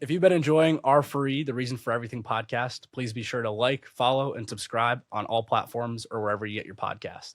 If you've been enjoying R4E, the Reason for Everything podcast, please be sure to like, follow, and subscribe on all platforms or wherever you get your podcasts.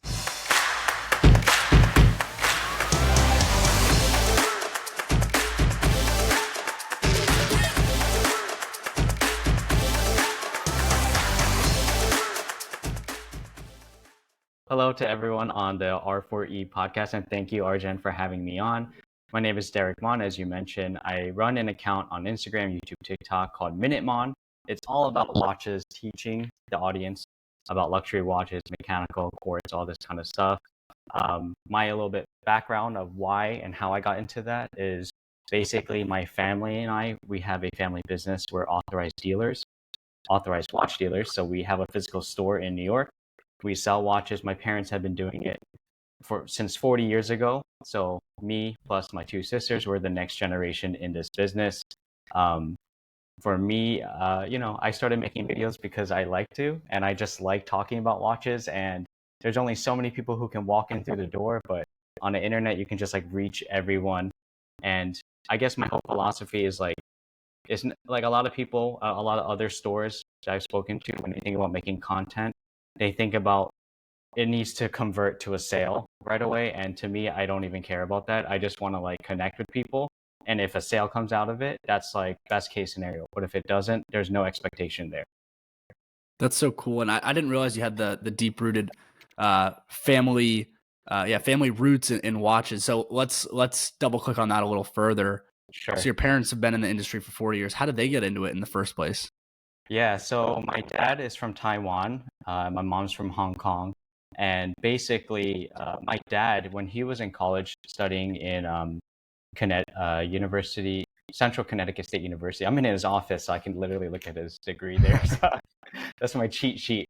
Hello to everyone on the R4E podcast, and thank you, Arjen, for having me on. My name is Derek Mon. As you mentioned, I run an account on Instagram, YouTube, TikTok called Minute Mon. It's all about watches, teaching the audience about luxury watches, mechanical, quartz, all this kind of stuff. My little bit background of why and how I got into that is basically my family and we have a family business. We're authorized watch dealers. So we have a physical store in New York. We sell watches. My parents have been doing it since 40 years ago. So me plus my two sisters were the next generation in this business. For me, I started making videos because I like to, and I just like talking about watches. And there's only so many people who can walk in through the door, but on the internet, you can just like reach everyone. And I guess my whole philosophy is like, it's like a lot of people, a lot of other stores that I've spoken to, when they think about making content, they think about it needs to convert to a sale right away. And to me, I don't even care about that. I just want to like connect with people. And if a sale comes out of it, that's like best case scenario. But if it doesn't, there's no expectation there. That's so cool. And I didn't realize you had the deep rooted family roots in watches. So let's double click on that a little further. Sure. So your parents have been in the industry for 40 years. How did they get into it in the first place? Yeah, so my dad is from Taiwan. My mom's from Hong Kong. And basically, my dad, when he was in college studying in Central Connecticut State University, I'm in his office, so I can literally look at his degree there. So that's my cheat sheet.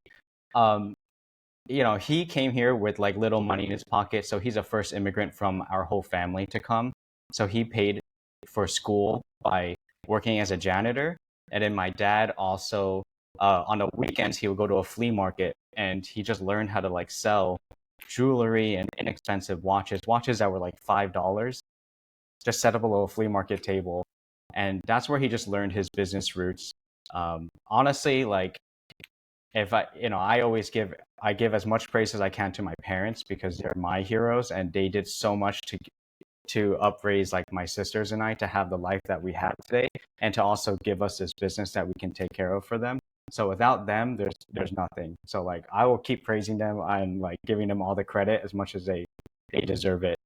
He came here with like little money in his pocket. So he's a first immigrant from our whole family to come. So he paid for school by working as a janitor. And then my dad also, on the weekends, he would go to a flea market and he just learned how to like sell jewelry and inexpensive watches that were like $5. Just set up a little flea market table. And that's where he just learned his business roots. Honestly, like if I give as much praise as I can to my parents because they're my heroes and they did so much to upraise like my sisters and I to have the life that we have today and to also give us this business that we can take care of for them. So without them, there's nothing. So like I will keep praising them and like giving them all the credit as much as they deserve it.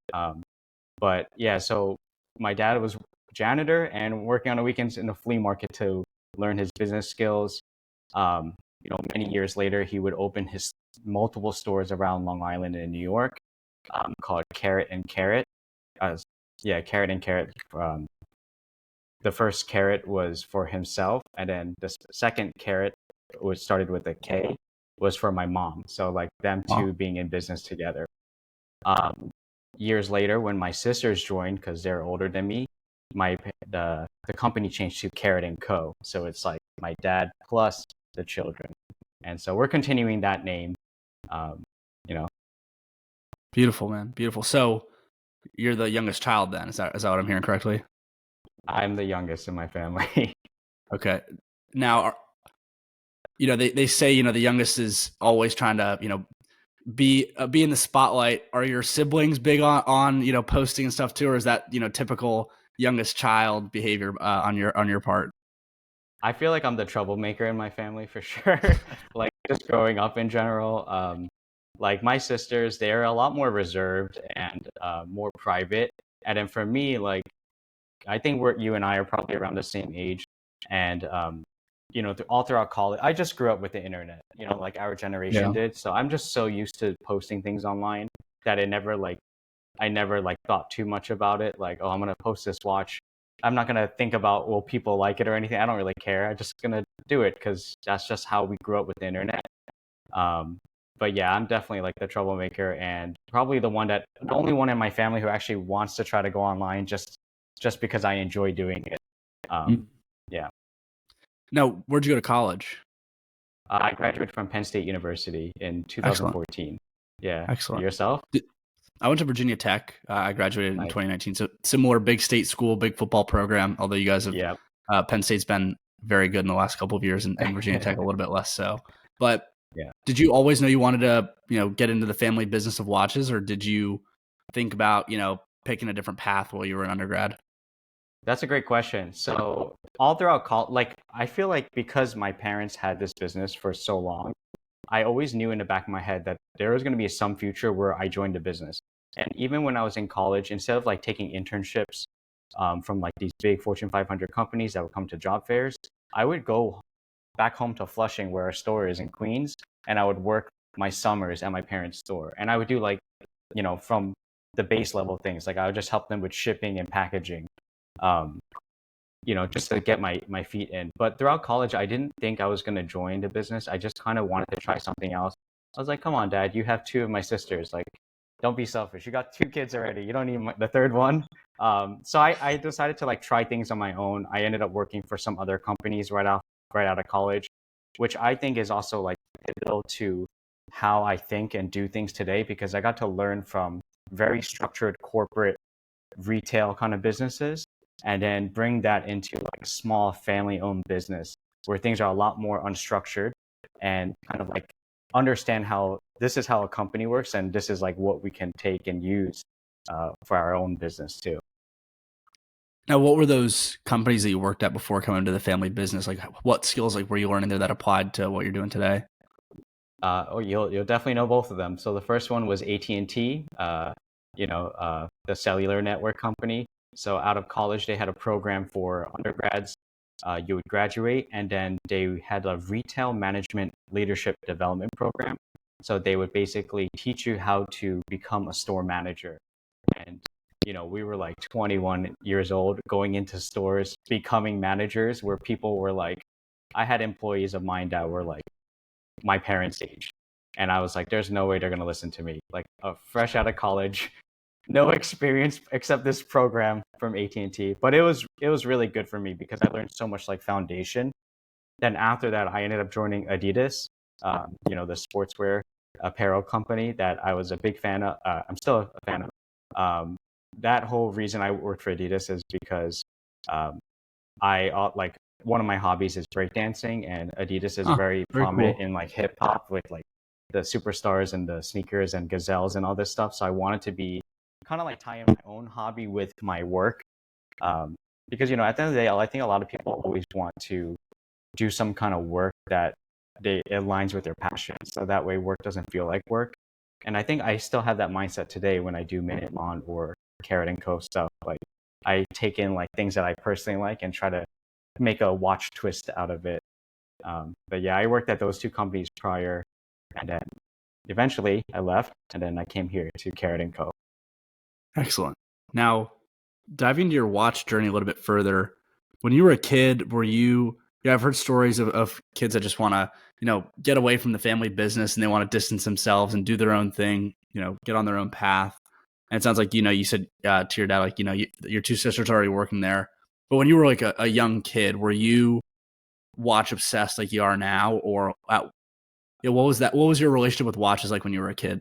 But yeah, so my dad was janitor and working on the weekends in the flea market to learn his business skills. Many years later, he would open his multiple stores around Long Island and New York, called Carat and Carat. Carat and Carat. The first Carat was for himself, and then the second Carat, which started with a K, was for my mom. So like them two being in business together. Years later, when my sisters joined, because they're older than me, the company changed to Carat and Co. So it's like my dad plus the children, and so we're continuing that name. Beautiful, man, beautiful. So you're the youngest child, then? Is that what I'm hearing correctly? I'm the youngest in my family. Okay. Now, they say the youngest is always trying to be in the spotlight. Are your siblings big on posting and stuff too, or is that typical youngest child behavior on your part? I feel like I'm the troublemaker in my family for sure. Like just growing up in general, like my sisters, they're a lot more reserved and more private. And then for me, like I think you and I are probably around the same age, and all throughout college, I just grew up with the internet, like our generation did. So I'm just so used to posting things online that I never thought too much about it. Like, oh, I'm gonna post this watch. I'm not gonna think about will people like it or anything. I don't really care. I'm just gonna do it because that's just how we grew up with the internet. But yeah, I'm definitely like the troublemaker and probably the only one in my family who actually wants to try to go online just because I enjoy doing it. Yeah. Now, where'd you go to college? I graduated from Penn State University in 2014. Excellent. Yeah. Excellent. Yourself? I went to Virginia Tech. I graduated in 2019. So similar big state school, big football program, although you guys have Penn State's been very good in the last couple of years, and Virginia Tech a little bit less so. But Yeah. did you always know you wanted to, get into the family business of watches, or did you think about, picking a different path while you were an undergrad? That's a great question. So all throughout college, like I feel like because my parents had this business for so long, I always knew in the back of my head that there was going to be some future where I joined a business. And even when I was in college, instead of like taking internships from like these big Fortune 500 companies that would come to job fairs, I would go back home to Flushing, where our store is in Queens, and I would work my summers at my parents' store. And I would do like, from the base level things, like I would just help them with shipping and packaging. Um, just to get my feet in. But throughout college, I didn't think I was going to join the business. I just kind of wanted to try something else. I was like, come on, Dad, you have two of my sisters. Like, don't be selfish. You got two kids already. You don't need the third one. So I decided to like try things on my own. I ended up working for some other companies right out of college, which I think is also like pivotal to how I think and do things today, because I got to learn from very structured corporate retail kind of businesses and then bring that into like a small family owned business where things are a lot more unstructured, and kind of like understand how this is how a company works, and this is like what we can take and use for our own business too. Now, what were those companies that you worked at before coming to the family business? Like, what skills like were you learning there that applied to what you're doing today? You'll definitely know both of them. So the first one was AT&T, the cellular network company. So out of college, they had a program for undergrads. You would graduate, and then they had a retail management leadership development program. So they would basically teach you how to become a store manager. And we were like 21 years old going into stores, becoming managers, where people were like, I had employees of mine that were like my parents' age. And I was like, there's no way they're going to listen to me. Like, fresh out of college, no experience except this program from AT&T. But it was really good for me because I learned so much like foundation. Then after that, I ended up joining Adidas, the sportswear apparel company that I was a big fan of. I'm still a fan of. That whole reason I worked for Adidas is because um, I like one of my hobbies is breakdancing, and Adidas is Huh, very very prominent cool. in like hip hop with like the superstars and the sneakers and gazelles and all this stuff. So I wanted to be kind of like tie in my own hobby with my work, um, because at the end of the day, I think a lot of people always want to do some kind of work that they aligns with their passion, so that way work doesn't feel like work. And I think I still have that mindset today when I do Minute Mon or Carat and Co stuff. Like I take in like things that I personally like and try to make a watch twist out of it. But yeah, I worked at those two companies prior, and then eventually I left, and then I came here to Carat and Co. Excellent. Now, diving into your watch journey a little bit further, when you were a kid, were you? Yeah, I've heard stories of kids that just want to, get away from the family business and they want to distance themselves and do their own thing, get on their own path. And it sounds like, you said to your dad, like, your two sisters are already working there. But when you were like a young kid, were you watch obsessed like you are now? Or what was that? What was your relationship with watches like when you were a kid?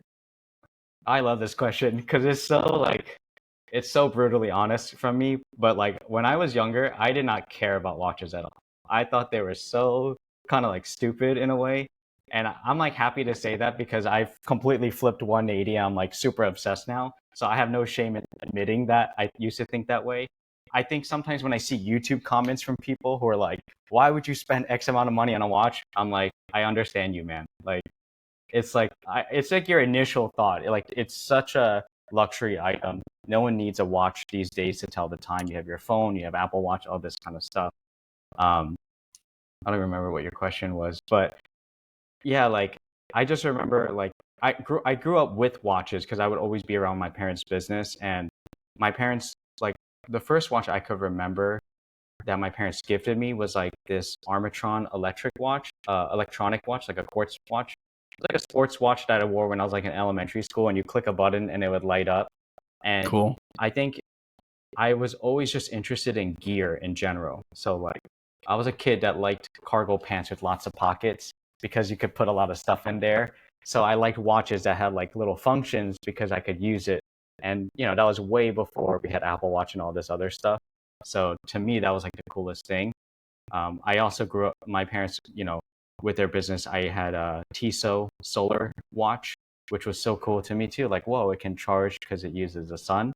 I love this question because it's so brutally honest from me. But like when I was younger, I did not care about watches at all. I thought they were so kind of like stupid in a way. And I'm like happy to say that because I've completely flipped 180. I'm like super obsessed now. So I have no shame in admitting that I used to think that way. I think sometimes when I see YouTube comments from people who are like, why would you spend X amount of money on a watch? I'm like, I understand you, man. Like, it's like your initial thought. Like, it's such a luxury item. No one needs a watch these days to tell the time. You have your phone, you have Apple Watch, all this kind of stuff. Um, I don't remember what your question was, but yeah, like I just remember like I grew up with watches because I would always be around my parents' business, and my parents like the first watch I could remember that my parents gifted me was like this Armatron electronic watch, like a quartz watch. It's like a sports watch that I wore when I was like in elementary school, and you click a button and it would light up. And Cool. I think I was always just interested in gear in general. So like I was a kid that liked cargo pants with lots of pockets because you could put a lot of stuff in there. So I liked watches that had like little functions because I could use it. And that was way before we had Apple Watch and all this other stuff. So to me, that was like the coolest thing. I also grew up, my parents, with their business, I had a TISO solar watch, which was so cool to me too. Like, whoa, it can charge because it uses the sun.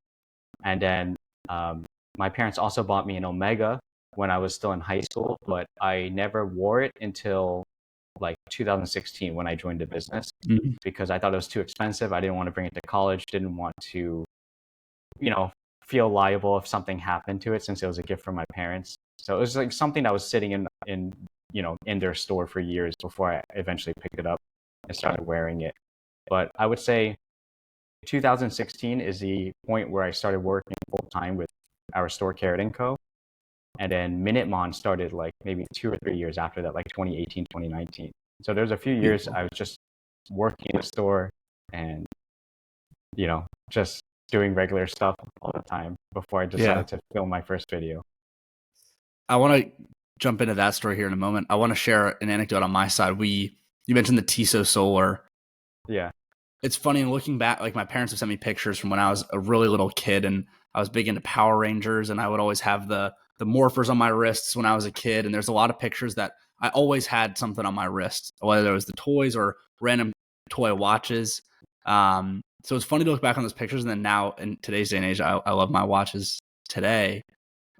And then um, my parents also bought me an Omega when I was still in high school, but I never wore it until like 2016 when I joined the business Mhm. because I thought it was too expensive. I didn't want to bring it to college, didn't want to, you know, feel liable if something happened to it since it was a gift from my parents. So it was like something that was sitting in their store for years before I eventually picked it up and started wearing it. But I would say 2016 is the point where I started working full time with our store Carat and Co. And then Minutemon started like maybe 2 or 3 years after that, like 2018, 2019. So there's a few years Beautiful. I was just working in the store and, just doing regular stuff all the time before I Yeah. decided to film my first video. I want to jump into that story here in a moment. I want to share an anecdote on my side. You mentioned the TISO solar. Yeah. It's funny looking back, like my parents have sent me pictures from when I was a really little kid and I was big into Power Rangers and I would always have the morphers on my wrists when I was a kid. And there's a lot of pictures that I always had something on my wrist, whether it was the toys or random toy watches. So it's funny to look back on those pictures. And then now in today's day and age, I love my watches today.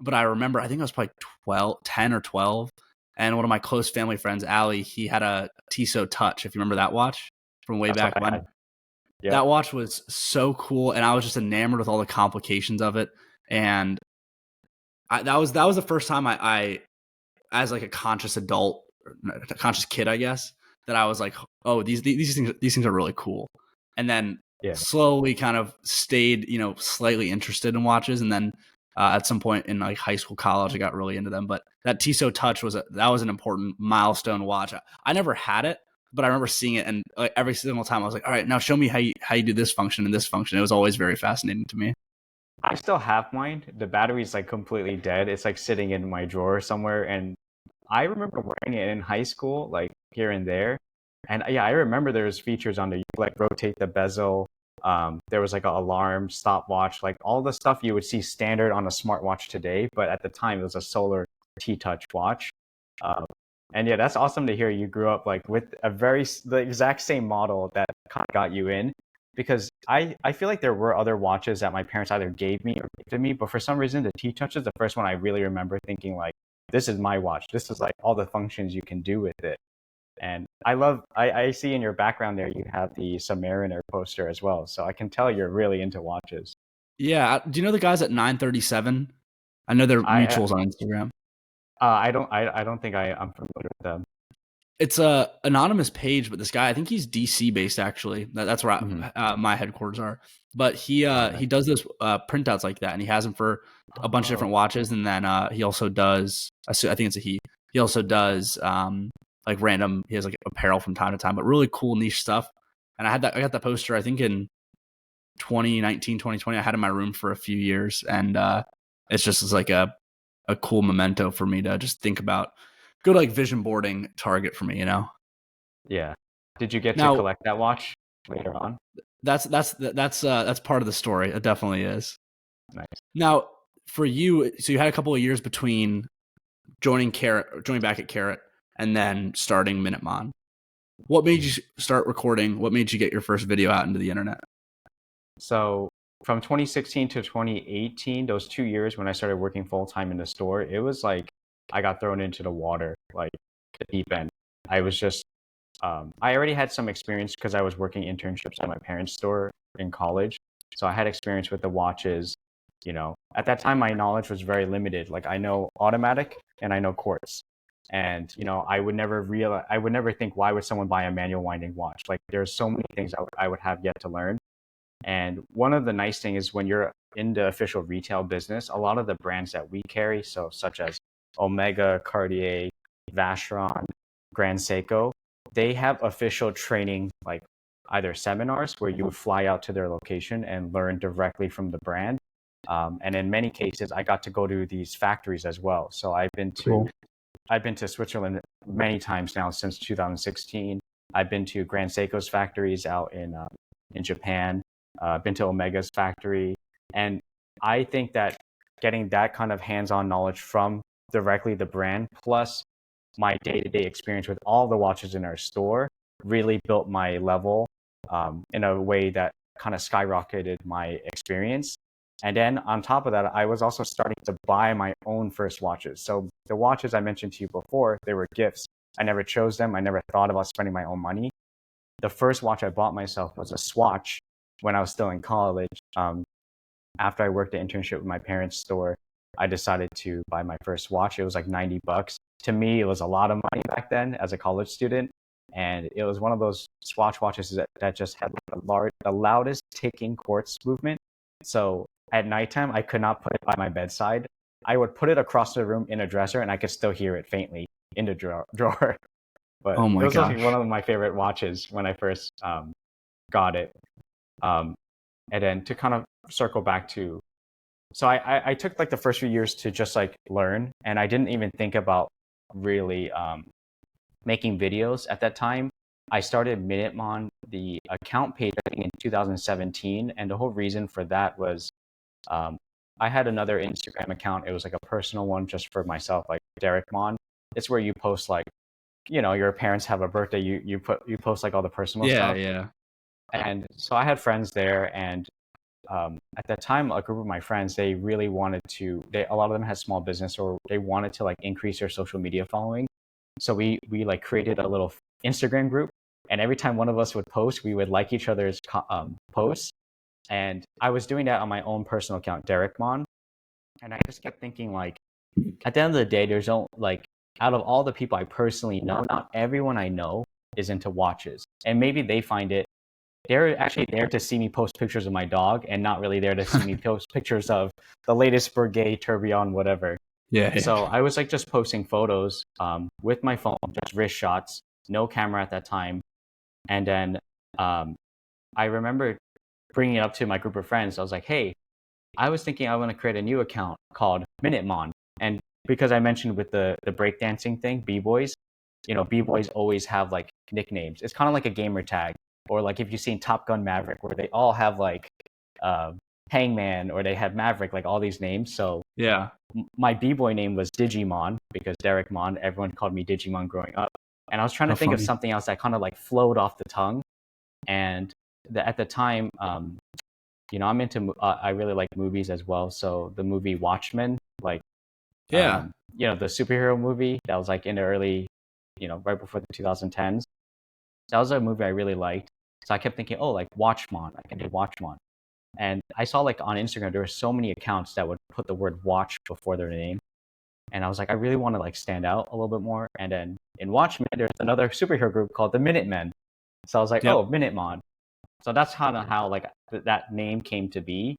But I remember, I think I was probably 10 or 12. And one of my close family friends, Allie, he had a Tissot Touch, if you remember that watch from way That's what back I when. had. Yep. That watch was so cool, and I was just enamored with all the complications of it. And that was the first time I as like a conscious adult, a conscious kid, I guess, that I was like, oh, these things are really cool. And then Yeah. slowly kind of stayed, slightly interested in watches, and then at some point in like high school, college, I got really into them. But that Tissot Touch that was an important milestone watch. I never had it, but I remember seeing it, and like every single time I was like, all right, now show me how you do this function and this function. It was always very fascinating to me. I still have mine. The battery's like completely dead. It's like sitting in my drawer somewhere. And I remember wearing it in high school, like here and there. And yeah, I remember there was features on there. You could like rotate the bezel. There was like an alarm, stopwatch, like all the stuff you would see standard on a smartwatch today. But at the time, it was a solar T-Touch watch. Um, and yeah, that's awesome to hear. You grew up like with the exact same model that kind of got you in. Because I feel like there were other watches that my parents either gave me or gifted me, but for some reason the T-Touch is the first one I really remember thinking like, this is my watch. This is like all the functions you can do with it. And I see in your background there you have the Submariner poster as well. So I can tell you're really into watches. Yeah, do you know the guys at 937? I know they're I mutuals on Instagram. I don't think I'm familiar with them. It's a anonymous page, but this guy, I think he's DC based actually. That's where Hmm. my headquarters are. But Oh, nice. he does this printouts like that, and he has them for a bunch of Oh, different watches. And then he also does, I think it's a he. He also does like random. He has like apparel from time to time, but really cool niche stuff. And I got that poster I think in 2019, 2020. I had it in my room for a few years, and it's like a cool memento for me to just think about. Good like vision boarding target for me, you know. yeah. Did you get to Now collect that watch later on? that's part of the story. It definitely is. Nice. Now for you, so you had a couple of years between joining back at Carat, and then starting Minutemon. What made you start recording? What made you get your first video out into the internet? So from 2016 to 2018, those 2 years when I started working full time in the store, it was like I got thrown into the water, like the deep end. I was just, I already had some experience because I was working internships at my parents' store in college. So I had experience with the watches. At that time, my knowledge was very limited. Like I know automatic and I know quartz. And I would never think, why would someone buy a manual winding watch? Like there's so many things I would have yet to learn. And one of the nice things is when you're in the official retail business, a lot of the brands that we carry, so such as Omega, Cartier, Vacheron, Grand Seiko, they have official training, like either seminars where you would fly out to their location and learn directly from the brand. And in many cases, I got to go to these factories as well. So Cool. I've been to Switzerland many times now since 2016. I've been to Grand Seiko's factories out in Japan. Been to Omega's factory, and I think that getting that kind of hands-on knowledge from directly the brand, plus my day-to-day experience with all the watches in our store, really built my level in a way that kind of skyrocketed my experience. And then on top of that, I was also starting to buy my own first watches. So the watches I mentioned to you before, they were gifts. I never chose them. I never thought about spending my own money. The first watch I bought myself was a Swatch when I was still in college. After I worked an internship with my parents' store, I decided to buy my first watch. It was like $90. To me, it was a lot of money back then as a college student. And it was one of those Swatch watches that just had like the loudest ticking quartz movement. So at nighttime, I could not put it by my bedside. I would put it across the room in a dresser and I could still hear it faintly in the drawer. But Oh it my was actually gosh. one of my favorite watches when I first got it. Um, and then to kind of circle back to, so I took like the first few years to just like learn, and I didn't even think about really making videos at that time. I started Minutemon, the account page, I think in 2017, and the whole reason for that was um, I had another Instagram account. It was like a personal one just for myself, like Derek Mon. It's where you post like, your parents have a birthday, you post like all the personal Yeah, stuff. yeah. And so I had friends there, and at that time, a group of my friends, they really wanted to. A lot of them had small business, or they wanted to like increase their social media following. So we like created a little Instagram group, and every time one of us would post, we would like each other's posts. And I was doing that on my own personal account, Derek Mon, and I just kept thinking like, at the end of the day, there's no like, out of all the people I personally know, not everyone I know is into watches, and maybe they find it, they're actually there to see me post pictures of my dog and not really there to see me post pictures of the latest Breguet, Tourbillon, whatever. Yeah, yeah. So I was like just posting photos with my phone, just wrist shots, no camera at that time. And then um, I remember bringing it up to my group of friends. I was like, hey, I was thinking I want to create a new account called Minutemon. And because I mentioned with the breakdancing thing, B-boys, B-boys always have like nicknames. It's kind of like a gamer tag. Or like if you've seen Top Gun Maverick, where they all have like uh, Hangman, or they have Maverick, like all these names. So Yeah. my B-boy name was Digimon because Derek Mon, everyone called me Digimon growing up. And I was trying to How think of funny. something else that kind of like flowed off the tongue. And at the time, I'm into, I really like movies as well. So the movie Watchmen, like, Yeah. the superhero movie that was like in the early, right before the 2010s. That was a movie I really liked. So I kept thinking, oh, like Watchmon, I can do Watchmon. And I saw like on Instagram, there were so many accounts that would put the word watch before their name. And I was like, I really want to like stand out a little bit more. And then in Watchmen, there's another superhero group called the Minutemen. So I was like, Yep. oh, Minutemon. So that's kind of how like that name came to be.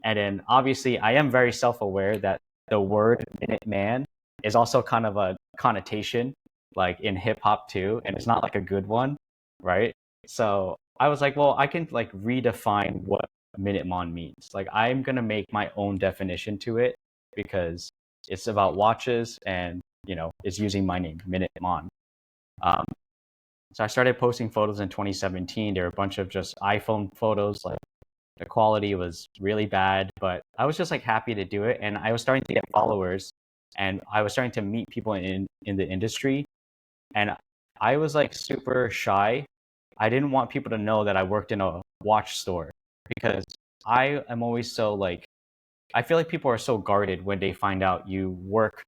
And then obviously I am very self-aware that the word Minuteman is also kind of a connotation like in hip hop too. And it's not like a good one, right? So I was like, well, I can like redefine what Minutemon means. Like I'm gonna make my own definition to it because it's about watches and it's using my name, Minutemon. Um, so I started posting photos in 2017. There were a bunch of just iPhone photos. Like the quality was really bad, but I was just like happy to do it, and I was starting to get followers, and I was starting to meet people in the industry, and I was like super shy. I didn't want people to know that I worked in a watch store because I am always so like, I feel like people are so guarded when they find out you work,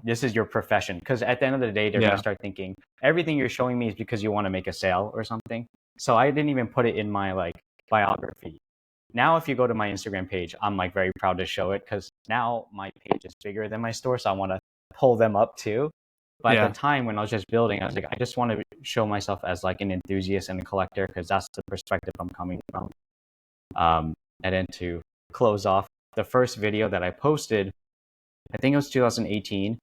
this is your profession. Because at the end of the day, they're going to Yeah. start thinking everything you're showing me is because you want to make a sale or something. So I didn't even put it in my like biography. Now, if you go to my Instagram page, I'm like very proud to show it because now my page is bigger than my store. So I want to pull them up too. But at the Yeah. time when I was just building, I was like, I just want to show myself as like an enthusiast and a collector because that's the perspective I'm coming from. And then to close off, the first video that I posted, I think it was 2018.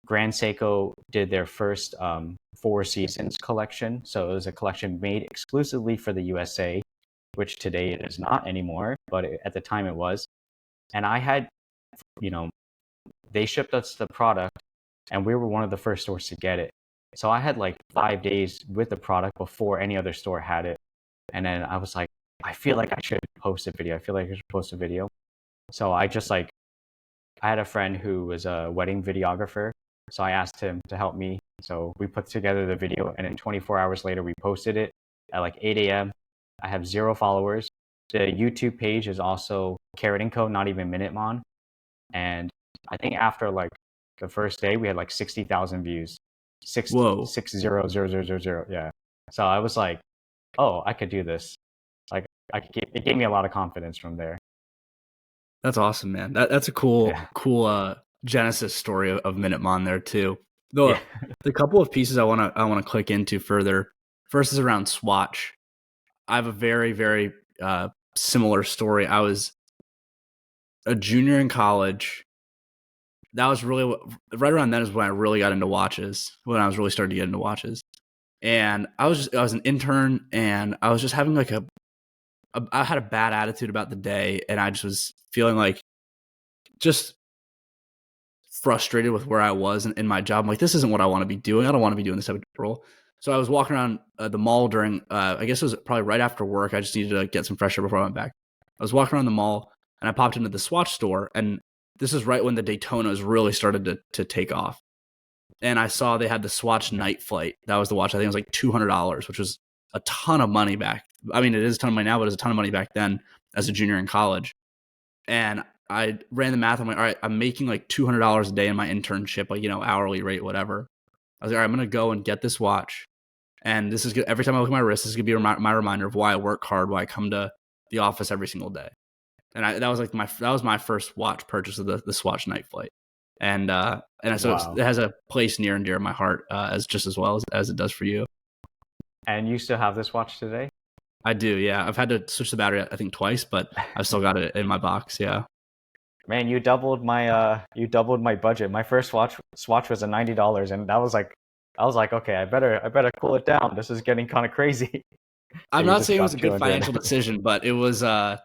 Grand Seiko did their first Four Seasons collection. So it was a collection made exclusively for the USA, which today it is not anymore, but at the time it was. And I had, you know, they shipped us the product and we were one of the first stores to get it. So I had like 5 days with the product before any other store had it. And then I was like, I feel like I should post a video. I feel like I should post a video. So I just like I had a friend who was a wedding videographer, so I asked him to help me. So we put together the video, and then 24 hours later, we posted it at like 8 a.m. I have 0 followers. The YouTube page is also Carat and Co, not even Minutemon. And I think after like the first day, we had like 60,000 views. Whoa, 6600000. Yeah. So I was like, oh, I could do this. Like it gave me a lot of confidence from there. that's awesome, man. That's a Yeah. cool genesis story of Minutemon there too. Yeah. The couple of pieces I wanna click into further. First is around Swatch. I have a very similar story. I was a junior in college. That was really right around then is when I really got into watches. When I was really starting to get into watches, and I was an intern, and I was just having like I had a bad attitude about the day, and I just was feeling like just frustrated with where I was in my job. I'm like, this isn't what I want to be doing. I don't want to be doing this type of role. So I was walking around the mall during, I guess it was probably right after work. I just needed to get some fresh air before I went back. I was walking around the mall and I popped into the Swatch store. And this is right when the Daytonas really started to take off. And I saw they had the Swatch Night Flight. That was the watch. I think it was like $200, which was a ton of money back. I mean, it is a ton of money now, but it was a ton of money back then as a junior in college. And I ran the math. I'm like, all right, I'm making like $200 a day in my internship, like, hourly rate, whatever. I was like, all right, I'm going to go and get this watch. And this is good. Every time I look at my wrist, this is going to be my reminder of why I work hard, why I come to the office every single day. And that was like my first watch purchase of the Swatch Night Flight. And so Wow. it has a place near and dear in my heart, as just as well as it does for you. And you still have this watch today? I do, yeah. I've had to switch the battery, I think twice, but I've still got it in my box. Yeah. Man, you doubled my budget. My first Swatch was a $90, and that was like I was like, okay, I better cool it down. This is getting kind of crazy. So I'm you not just saying it was dropped a good 200. financial decision, but it was. Yeah,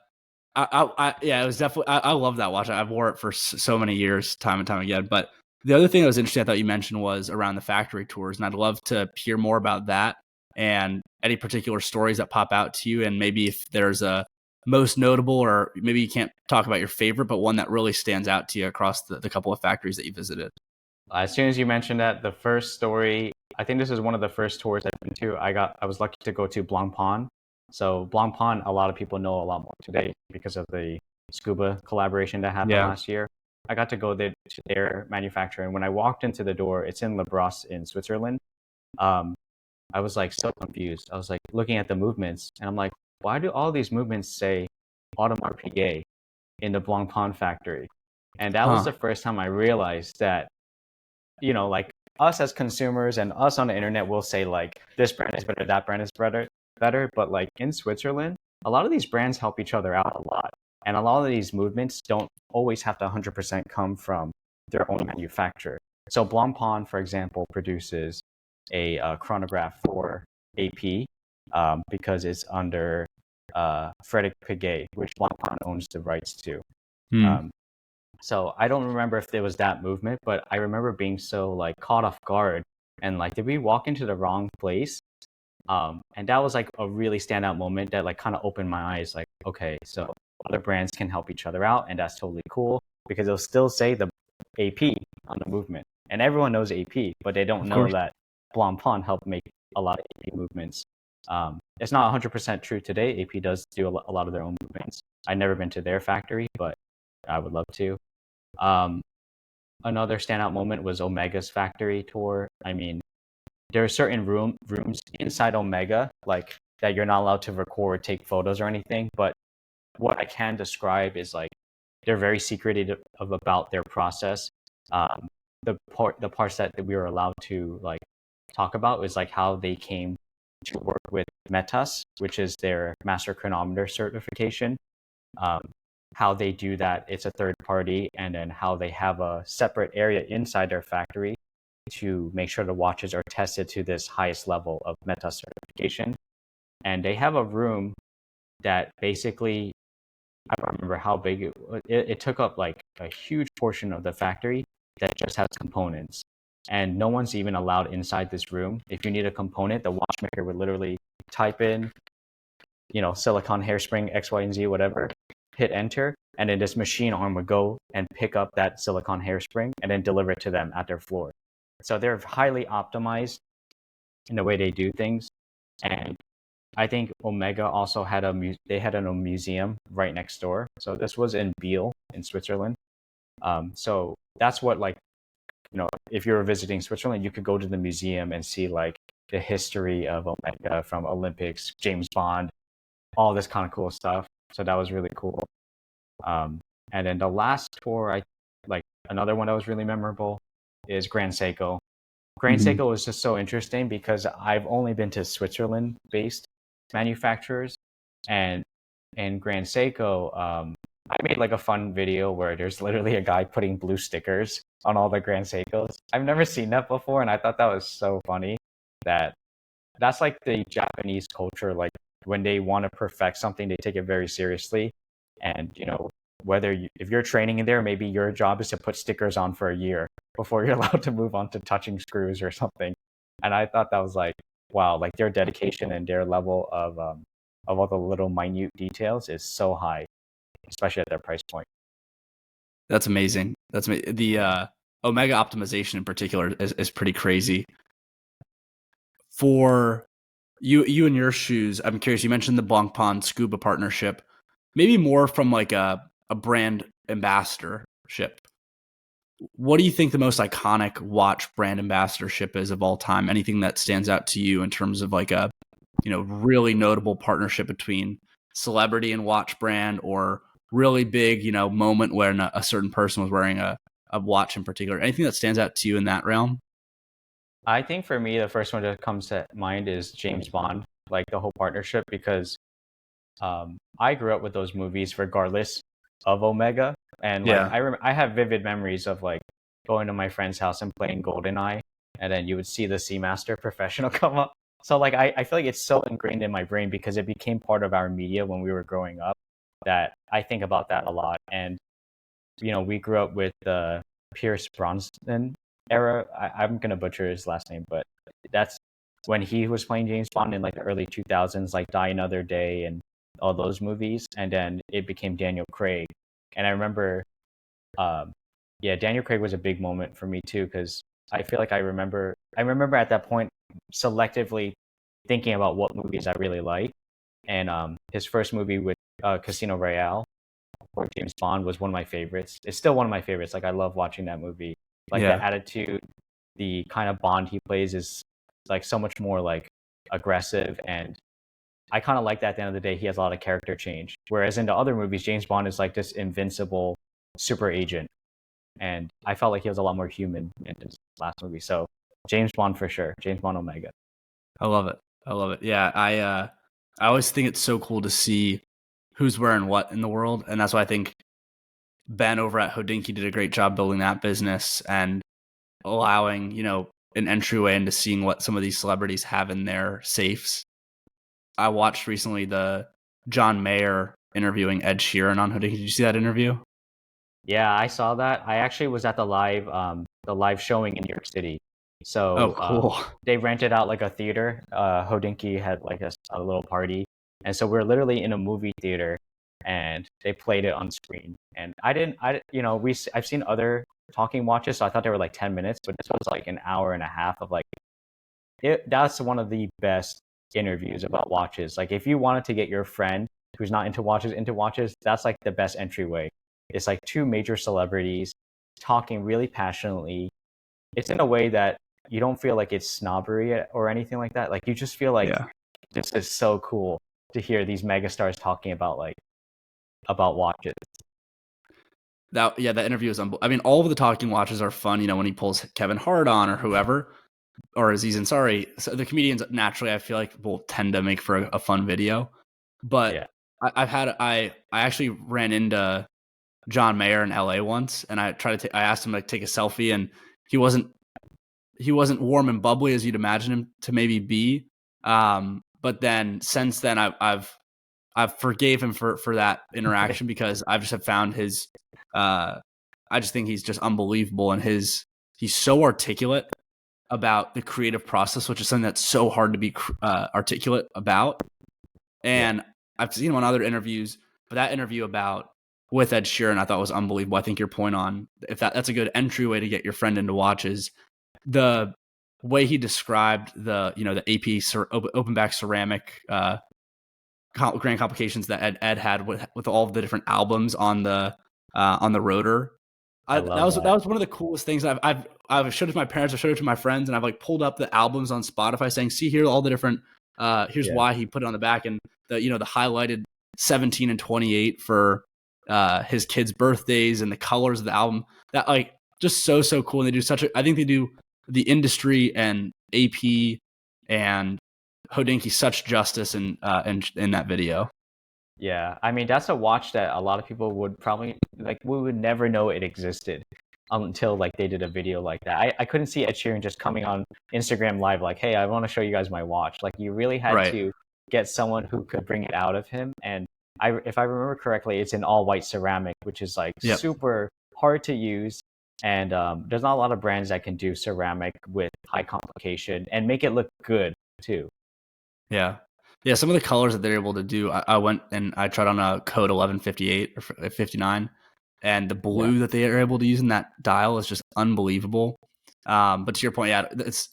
it was definitely. I love that watch. I've wore it for so many years, time and time again. But the other thing that was interesting, I thought you mentioned, was around the factory tours, and I'd love to hear more about that and any particular stories that pop out to you, and maybe if there's a most notable, or maybe you can't talk about your favorite, but one that really stands out to you across the couple of factories that you visited. As soon as you mentioned that, the first story, I think this is one of the first tours I've been to. I was lucky to go to Blancpain. So Blancpain, a lot of people know a lot more today because of the scuba collaboration that happened Yeah. last year. I got to go there to their manufacturer, and when I walked into the door, it's in Le Brosse in Switzerland. Um, I was like so confused. I was like looking at the movements, and I'm like, why do all these movements say Audemars Piguet in the Blancpain factory? And that was Huh. the first time I realized that, like us as consumers and us on the internet will say like this brand is better, that brand is better. But like in Switzerland, a lot of these brands help each other out a lot. And a lot of these movements don't always have to 100% come from their own manufacturer. So Blancpain, for example, produces a chronograph for AP because it's under Frédéric Piguet, which Blancpain owns the rights to. Hmm. Um, so I don't remember if there was that movement, but I remember being so like caught off guard and like, did we walk into the wrong place? And that was like a really standout moment that like kind of opened my eyes. Like, okay, so other brands can help each other out, and that's totally cool because they'll still say the AP on the movement, and everyone knows AP, but they don't Of know course. that Blancpain helped make a lot of AP movements. It's not 100% true today. AP does do a lot of their own movements. I've never been to their factory, but I would love to. Um, Another standout moment was Omega's factory tour. I mean, there are certain rooms inside Omega, like that you're not allowed to record, take photos or anything. But what I can describe is like they're very secretive about their process. Um, the parts that we were allowed to like talk about is like how they came to work with Metas, which is their master chronometer certification. Um, how they do that, it's a third party, and then how they have a separate area inside their factory to make sure the watches are tested to this highest level of Meta certification. And they have a room that basically, I don't remember how big it took up like a huge portion of the factory that just has components. And no one's even allowed inside this room. If you need a component, the watchmaker would literally type in, silicon hairspring X, Y, and Z, whatever, hit enter, and then this machine arm would go and pick up that silicone hairspring and then deliver it to them at their floor. So they're highly optimized in the way they do things. And I think Omega also had they had a museum right next door. So this was in Biel in Switzerland. So that's what, like, if you were visiting Switzerland, you could go to the museum and see like the history of Omega from Olympics, James Bond, all this kind of cool stuff. So that was really cool. And then the last tour, another one that was really memorable is Grand Seiko. Grand Seiko was just so interesting because I've only been to Switzerland-based manufacturers, and in Grand Seiko, I made like a fun video where there's literally a guy putting blue stickers on all the Grand Seikos. I've never seen that before, and I thought that was so funny. That's like the Japanese culture. Like when they want to perfect something, they take it very seriously. And if you're training in there, maybe your job is to put stickers on for a year before you're allowed to move on to touching screws or something. And I thought that was like, wow, like their dedication and their level of all the little minute details is so high, especially at their price point. That's amazing. The Omega optimization in particular is pretty crazy. For you and your shoes, I'm curious, you mentioned the Blancpain Scuba partnership, maybe more from like a brand ambassadorship. What do you think the most iconic watch brand ambassadorship is of all time? Anything that stands out to you in terms of like a, really notable partnership between celebrity and watch brand, or really big, moment when a certain person was wearing a watch in particular? Anything that stands out to you in that realm? I think for me, the first one that comes to mind is James Bond, like the whole partnership, because I grew up with those movies regardless of Omega. And like I have vivid memories of like going to my friend's house and playing GoldenEye, and then you would see the Seamaster Professional come up. So like I feel like it's so ingrained in my brain because it became part of our media when we were growing up, that I think about that a lot. And we grew up with the Pierce Brosnan era. I'm gonna butcher his last name, but that's when he was playing James Bond in like the early 2000s, like Die Another Day and all those movies. And then it became Daniel Craig. And I remember, Daniel Craig was a big moment for me too, because I feel like I remember at that point selectively thinking about what movies I really like. And his first movie with Casino Royale or James Bond was one of my favorites. It's still one of my favorites. Like I love watching that movie. Like the attitude, the kind of Bond he plays is like so much more like aggressive, and I kind of like that. At the end of the day, he has a lot of character change. Whereas in the other movies, James Bond is like this invincible super agent, and I felt like he was a lot more human in his last movie. So James Bond for sure, James Bond Omega. I love it. Yeah, I always think it's so cool to see who's wearing what in the world, and that's why I think Ben over at Hodinkee did a great job building that business and allowing an entryway into seeing what some of these celebrities have in their safes. I watched recently the John Mayer interviewing Ed Sheeran on Hodinkee. Did you see that interview? Yeah, I saw that. I actually was at the live showing in New York City. So cool. They rented out like a theater. Hodinkee had like a little party, and so we're literally in a movie theater, and they played it on screen. And I've seen other talking watches, so I thought they were like 10 minutes, but this was like an hour and a half of like that's one of the best interviews about watches. Like if you wanted to get your friend who's not into watches, that's like the best entryway. It's like two major celebrities talking really passionately. It's in a way that you don't feel like it's snobbery or anything like that. Like you just feel like this is so cool to hear these megastars talking about watches. That interview is I mean, all of the talking watches are fun, when he pulls Kevin Hart on or whoever, or Aziz Ansari. So the comedians naturally, I feel like, will tend to make for a fun video. But I actually ran into John Mayer in LA once, and I asked him to take a selfie, and he wasn't warm and bubbly as you'd imagine him to maybe be. But then since then, I've forgave him for that interaction because I just have found his. I just think he's just unbelievable, and he's so articulate about the creative process, which is something that's so hard to be articulate about. And I've seen him on other interviews But that interview about with Ed Sheeran, I thought was unbelievable. I think your point on if that's a good entryway to get your friend into watches, the way he described the AP open back ceramic grand complications that Ed had with all of the different albums on the rotor. I That love was that. one of the coolest things I've showed it to my parents, I've showed it to my friends, and I've like pulled up the albums on Spotify saying, see here all the different here's Yeah. why he put it on the back, and the highlighted 17 and 28 for his kids' birthdays and the colors of the album. That like just so cool. And they do I think they do the industry and AP and Hodinkee such justice in that video. Yeah, I mean that's a watch that a lot of people would probably like. We would never know it existed until like they did a video like that. I couldn't see Ed Sheeran just coming on Instagram Live like, "Hey, I want to show you guys my watch." Like you really had Right. to get someone who could bring it out of him. And if I remember correctly, it's an all white ceramic, which is like Yep. super hard to use. And there's not a lot of brands that can do ceramic with high complication and make it look good too. Yeah. Yeah. Some of the colors that they're able to do, I went and I tried on a code 1158 or 59, and the Yeah. blue that they are able to use in that dial is just unbelievable. But to your point, yeah, it's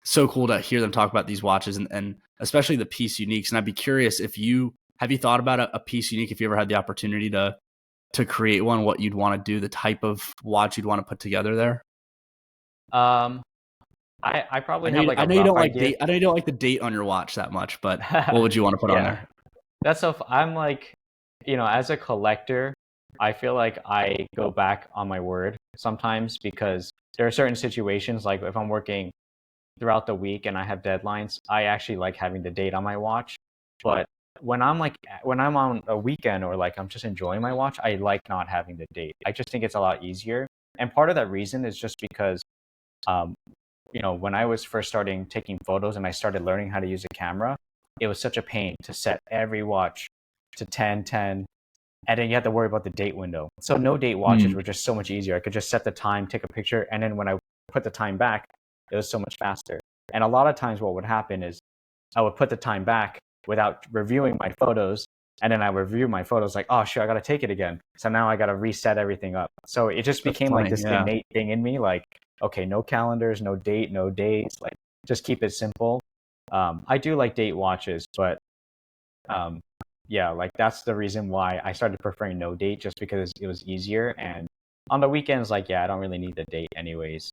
so cool to hear them talk about these watches and especially the piece uniques. And I'd be curious if you thought about a piece unique, if you ever had the opportunity to create one, what you'd want to do, the type of watch you'd want to put together there. Um, I probably have like I a know you rough don't like idea. date. I know you don't like the date on your watch that much, but what would you want to put on Yeah, there? that's so. I'm like, as a collector, I feel like I go back on my word sometimes because there are certain situations, like if I'm working throughout the week and I have deadlines, I actually like having the date on my watch. But when I'm on a weekend or like I'm just enjoying my watch, I like not having the date. I just think it's a lot easier. And part of that reason is just because um, when I was first starting taking photos and I started learning how to use a camera, it was such a pain to set every watch to 10:10, and then you have to worry about the date window. So no date watches Hmm. were just so much easier. I could just set the time, take a picture, and then when I put the time back, it was so much faster. And a lot of times what would happen is I would put the time back without reviewing my photos, and then I review my photos like, oh shit, I gotta take it again. So now I gotta reset everything up. So it just That's became like funny. this Yeah. innate thing in me, like, okay, no calendars, no date, no days, like just keep it simple. I do like date watches, but um, yeah, like that's the reason why I started preferring no date, just because it was easier. And on the weekends, like, yeah, I don't really need the date anyways.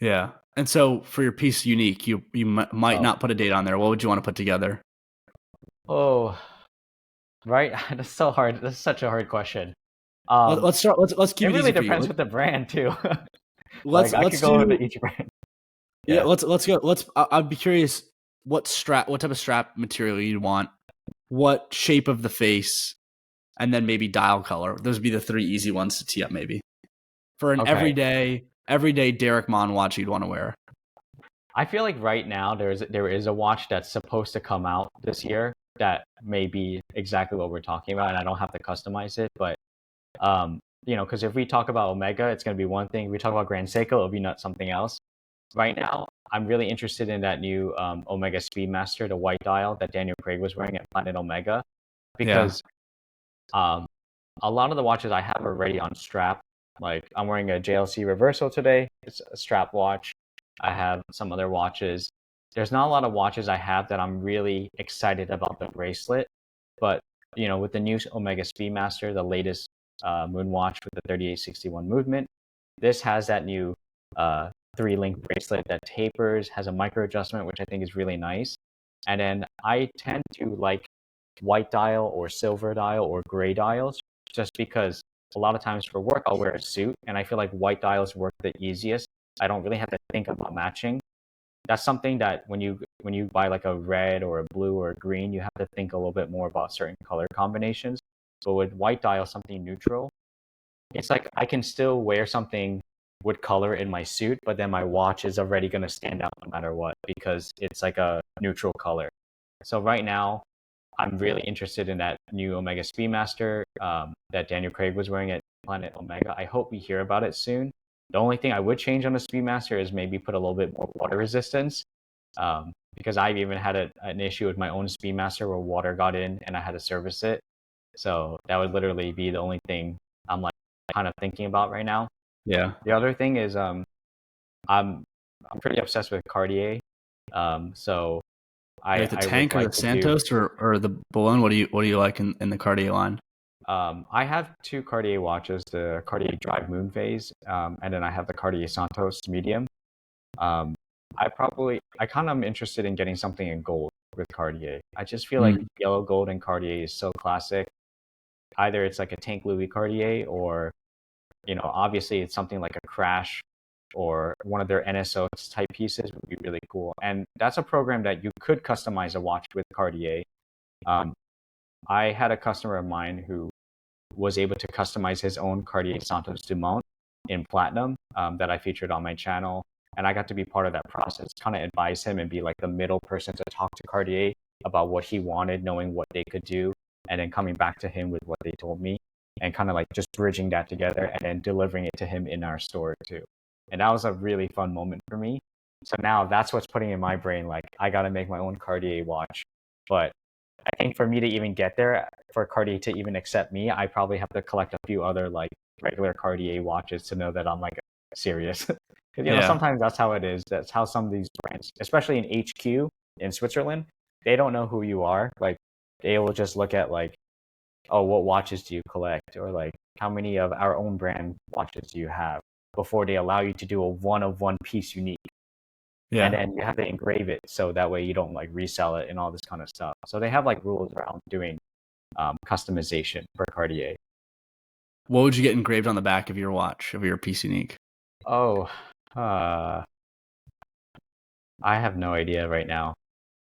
Yeah. And so for your piece unique, you might Oh, not put a date on there. What would you want to put together? oh, right. That's so hard. That's such a hard question. Um, Let's start. Let's it keep it really easy for you. depends with the brand too. Let's Like I let's could go into do. each brand. Yeah. Yeah. Let's go. I'd be curious what type of strap material you'd want, what shape of the face, and then maybe dial color. Those would be the three easy ones to tee up. Maybe for an Okay. everyday Derek Mon watch you'd want to wear. I feel like right now there is a watch that's supposed to come out this year that may be exactly what we're talking about, and I don't have to customize it. But because if we talk about Omega, it's going to be one thing. If we talk about Grand Seiko, it'll be not something else. Right now, I'm really interested in that new Omega Speedmaster, the white dial that Daniel Craig was wearing at Planet Omega, Yeah. because um, a lot of the watches I have are already on strap. Like I'm wearing a JLC Reverso today. It's a strap watch. I have some other watches. There's not a lot of watches I have that I'm really excited about the bracelet, but with the new Omega Speedmaster, the latest moon watch with the 3861 movement, this has that new three-link bracelet that tapers, has a micro adjustment, which I think is really nice. And then I tend to like white dial or silver dial or gray dials, just because a lot of times for work I'll wear a suit, and I feel like white dials work the easiest. I don't really have to think about matching. That's something that when you buy like a red or a blue or a green, you have to think a little bit more about certain color combinations. But with white dial, something neutral, it's like I can still wear something with color in my suit, but then my watch is already going to stand out no matter what because it's like a neutral color. So right now, I'm really interested in that new Omega Speedmaster that Daniel Craig was wearing at Planet Omega. I hope we hear about it soon. The only thing I would change on the Speedmaster is maybe put a little bit more water resistance, because I've even had an issue with my own Speedmaster where water got in and I had to service it. So that would literally be the only thing I'm like kind of thinking about right now. Yeah. The other thing is I'm I'm pretty obsessed with Cartier. So You like the I would Tank or the like to do. Santos or the Bologna? What do you like in the Cartier line? I have two Cartier watches, the Cartier Drive Moon Phase, and then I have the Cartier Santos Medium. Um, I kind of am interested in getting something in gold with Cartier. I just feel like Mm, yellow gold and Cartier is so classic. Either it's like a Tank Louis Cartier, or obviously it's something like a Crash or one of their NSO type pieces would be really cool. And that's a program that you could customize a watch with Cartier. Um, I had a customer of mine who was able to customize his own Cartier Santos Dumont in platinum, that I featured on my channel. And I got to be part of that process, kind of advise him and be like the middle person to talk to Cartier about what he wanted, knowing what they could do, and then coming back to him with what they told me, and kind of like just bridging that together and then delivering it to him in our store too. And that was a really fun moment for me. So now that's what's putting in my brain, like I got to make my own Cartier watch. But I think for me to even get there, for Cartier to even accept me, I probably have to collect a few other like regular Cartier watches to know that I'm like serious. 'Cause, yeah. sometimes that's how it is. That's how some of these brands, especially in HQ in Switzerland, they don't know who you are. Like they will just look at like, oh, what watches do you collect? Or like, how many of our own brand watches do you have? Before they allow you to do a one of one piece unique. And Yeah. then you have to engrave it so that way you don't like resell it and all this kind of stuff. So they have like rules around doing customization for Cartier. What would you get engraved on the back of your watch, of your piece unique? Oh, uh, I have no idea right now.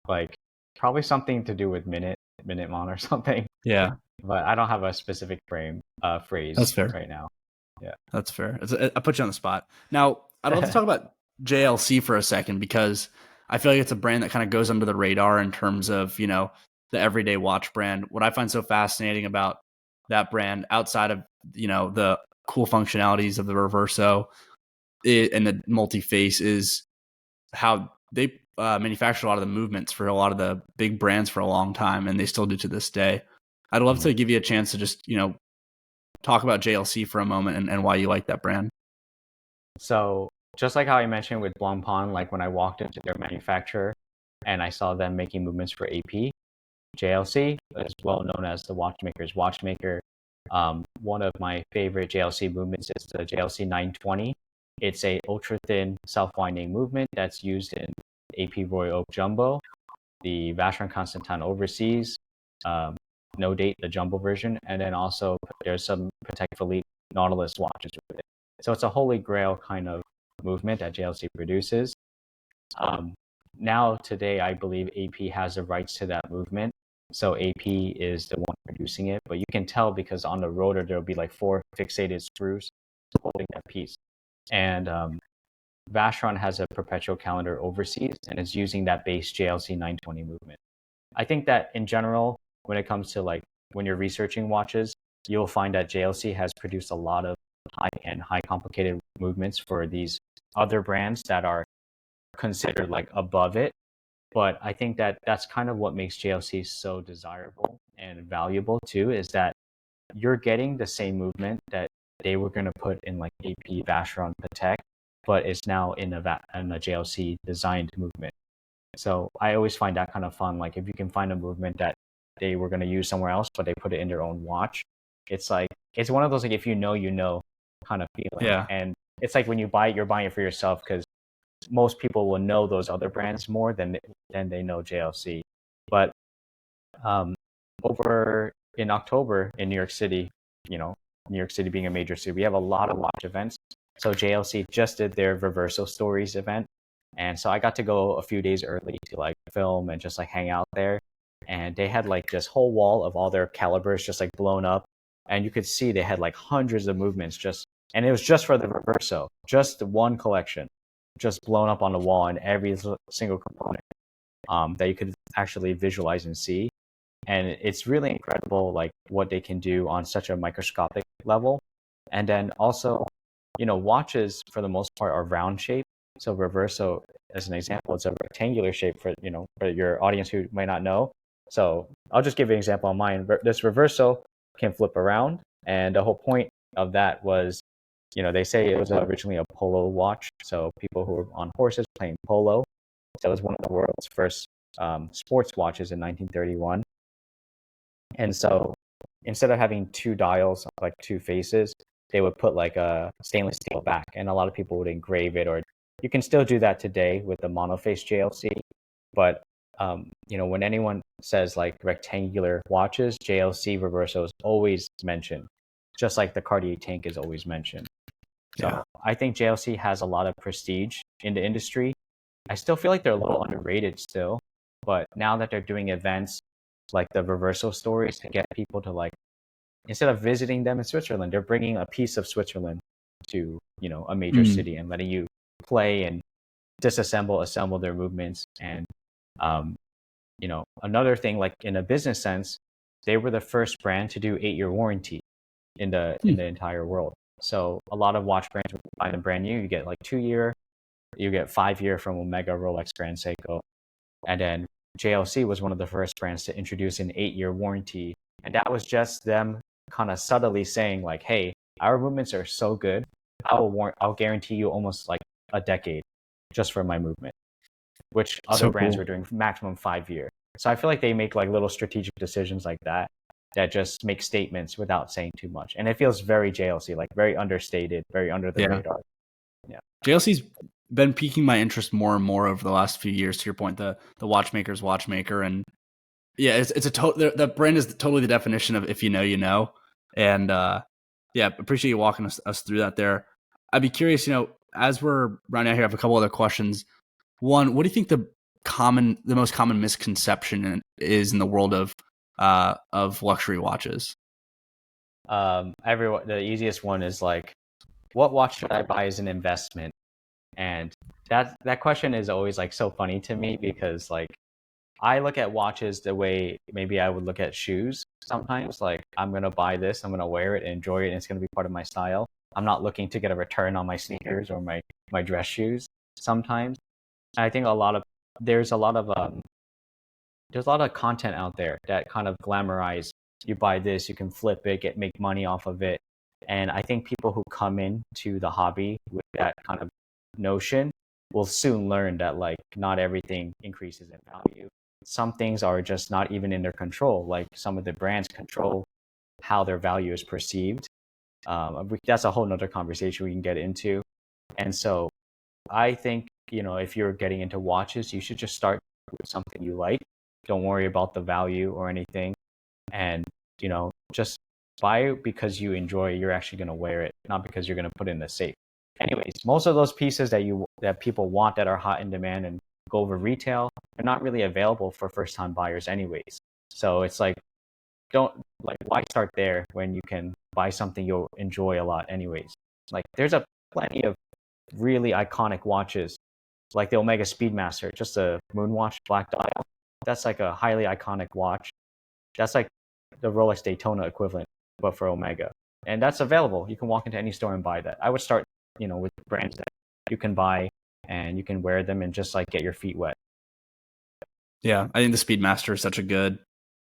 Like probably something to do with Minuteman or something. Yeah, But I don't have a specific that's phrase fair. right now. Yeah. That's fair. I put you on the spot. Now, I'd love to talk about JLC for a second because I feel like it's a brand that kind of goes under the radar in terms of, the everyday watch brand. What I find so fascinating about that brand outside of, the cool functionalities of the Reverso and the multi-face is how they manufacture a lot of the movements for a lot of the big brands for a long time, and they still do to this day. I'd love Mhm. to give you a chance to just, talk about JLC for a moment and why you like that brand. So just like how I mentioned with Blancpain, like when I walked into their manufacturer and I saw them making movements for AP, JLC is well known as the watchmaker's watchmaker. One of my favorite JLC movements is the JLC 920. It's a ultra thin self-winding movement that's used in AP Roy Oak Jumbo, the Vacheron Constantin Overseas, um, No Date, the Jumbo version, and then also there's some Patek Philippe Nautilus watches with it. So it's a holy grail kind of movement that JLC produces. Um, Now, today, I believe AP has the rights to that movement. So AP is the one producing it, but you can tell because on the rotor, there'll be like four fixated screws holding that piece. And Vacheron has a perpetual calendar overseas and is using that base JLC 920 movement. I think that in general, when it comes to like when you're researching watches, you'll find that JLC has produced a lot of high-end, high complicated movements for these other brands that are considered like above it. But I think that that's kind of what makes JLC so desirable and valuable too, is that you're getting the same movement that they were going to put in like AP, Vacheron, Patek, but it's now in a JLC designed movement. So I always find that kind of fun. Like if you can find a movement that they were going to use somewhere else, but they put it in their own watch, it's like it's one of those like if you know kind of feeling. Yeah. And it's like when you buy it, you're buying it for yourself because most people will know those other brands more than they know JLC. But um, over in October in New York City, New York City being a major city, we have a lot of watch events. So JLC just did their Reverso Stories event. And so I got to go a few days early to like film and just like hang out there. And they had like this whole wall of all their calibers just like blown up. And you could see they had like hundreds of movements and it was just for the Reverso, just one collection, just blown up on the wall and every single component that you could actually visualize and see. And it's really incredible like what they can do on such a microscopic level. And then also, watches for the most part are round shape. So Reverso, as an example, it's a rectangular shape for your audience who might not know. So I'll just give you an example on mine. This Reverso can flip around. And the whole point of that was, they say it was originally a polo watch. So people who were on horses playing polo. So it was one of the world's first sports watches in 1931. And so instead of having two dials, like two faces, they would put like a stainless steel back, and a lot of people would engrave it, or you can still do that today with the monoface JLC. But when anyone says like rectangular watches, JLC reverso is always mentioned, just like the Cartier tank is always mentioned. So Yeah. I think JLC has a lot of prestige in the industry. I still feel like they're a little underrated still, but now that they're doing events like the reversal stories to get people to like, instead of visiting them in Switzerland, they're bringing a piece of Switzerland to, a major city and letting you play and disassemble, assemble their movements. And, another thing, like in a business sense, they were the first brand to do 8-year warranty in the entire world. So a lot of watch brands, when you buy them brand new, you get like 2-year, you get 5-year from Omega, Rolex, Grand Seiko. And then JLC was one of the first brands to introduce an 8-year warranty. And that was just them kind of subtly saying like, hey, our movements are so good, I'll guarantee you almost like a decade just for my movement, which other brands were doing maximum 5-year. So I feel like they make like little strategic decisions like that just make statements without saying too much. And it feels very JLC, like very understated, very under the radar. Yeah. JLC's been piquing my interest more and more over the last few years. To your point, the watchmaker's watchmaker, and yeah, it's the brand is totally the definition of if you know, you know. And appreciate you walking us through that there. I'd be curious, as we're rounding out here, I have a couple other questions. One, what do you think the most common misconception is in the world of luxury watches? The easiest one is like, what watch should I buy as an investment? And that question is always like so funny to me, because like I look at watches the way maybe I would look at shoes sometimes. Like, I'm going to buy this, I'm going to wear it, enjoy it, and it's going to be part of my style. I'm not looking to get a return on my sneakers or my dress shoes sometimes. And I think there's a lot of content out there that kind of glamorize, you buy this, you can flip it, make money off of it. And I think people who come into the hobby with that kind of notion will soon learn that like not everything increases in value. Some things are just not even in their control. Like some of the brands control how their value is perceived. That's a whole nother conversation we can get into. And so I think, if you're getting into watches, you should just start with something you like. Don't worry about the value or anything. And, just buy it because you enjoy it. You're actually going to wear it, not because you're going to put it in the safe. Anyways, most of those pieces that people want, that are hot in demand and go over retail, they're not really available for first-time buyers anyways. So it's like, why start there when you can buy something you'll enjoy a lot anyways? Like, there's plenty of really iconic watches, like the Omega Speedmaster, just a moon watch, black dial. That's like a highly iconic watch. That's like the Rolex Daytona equivalent, but for Omega. And that's available. You can walk into any store and buy that. I would start, with brands that you can buy and you can wear them and just like get your feet wet. Yeah, I think the Speedmaster is such a good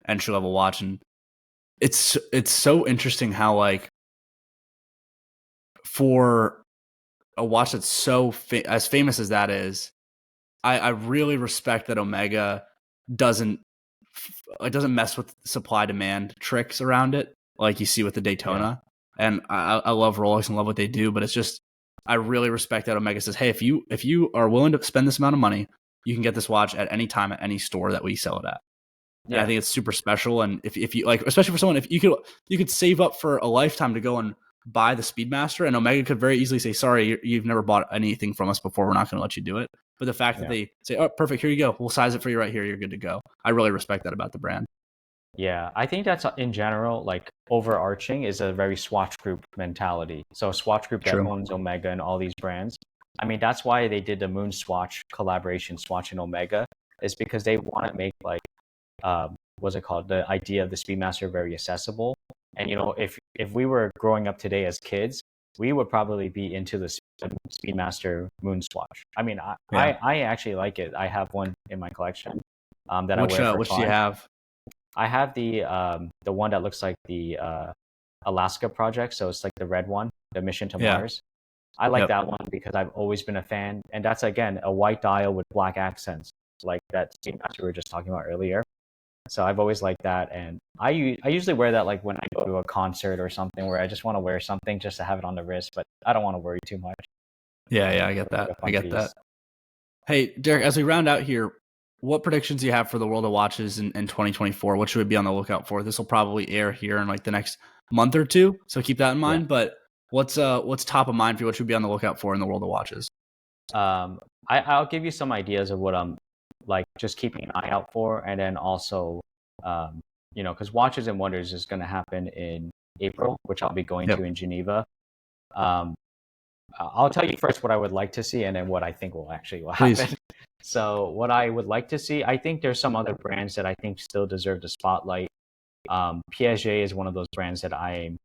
entry level watch, and it's so interesting how like for a watch that's so as famous as that is, I really respect that Omega doesn't mess with supply demand tricks around it like you see with the Daytona. Yeah. And I love Rolex and love what they do, but it's just, I really respect that Omega says, hey, if you are willing to spend this amount of money, you can get this watch at any time at any store that we sell it at. Yeah. And I think it's super special. And if you like, especially for someone, if you could save up for a lifetime to go and buy the Speedmaster, and Omega could very easily say, sorry, you've never bought anything from us before, we're not going to let you do it. But the fact that they say, oh, perfect, here you go, we'll size it for you right here, you're good to go. I really respect that about the brand. Yeah, I think that's in general, like overarching is a very Swatch Group mentality. So Swatch Group that owns Omega and all these brands. I mean, that's why they did the Moon Swatch collaboration, Swatch and Omega, is because they want to make like, what's it called? The idea of the Speedmaster very accessible. And, if we were growing up today as kids, we would probably be into the Speedmaster Moon Swatch. I mean, I actually like it. I have one in my collection that I wear for which fun. do you have? I have the one that looks like the Alaska project, so it's like the red one, the mission to Yeah. Mars. I like Yep. that one because I've always been a fan, and that's again a white dial with black accents, like that same match we were just talking about earlier. So I've always liked that, and I usually wear that like when I go to a concert or something where I just want to wear something just to have it on the wrist, but I don't want to worry too much. Yeah. Yeah. I So get it's like that. a I fun get piece. that. Hey, Derek, as we round out here, what predictions do you have for the World of Watches in 2024? What should we be on the lookout for? This will probably air here in like the next month or two, so keep that in Yeah. mind. But what's top of mind for you? What should we be on the lookout for in the World of Watches? Um, I'll give you some ideas of what I'm like just keeping an eye out for, and then also, um, because Watches and Wonders is going to happen in April, which I'll be going Yep. to in Geneva. Um, I'll tell you first what I would like to see, and then what I think will Please. happen. So, what I would like to see, I think there's some other brands that I think still deserve the spotlight. Piaget is one of those brands that I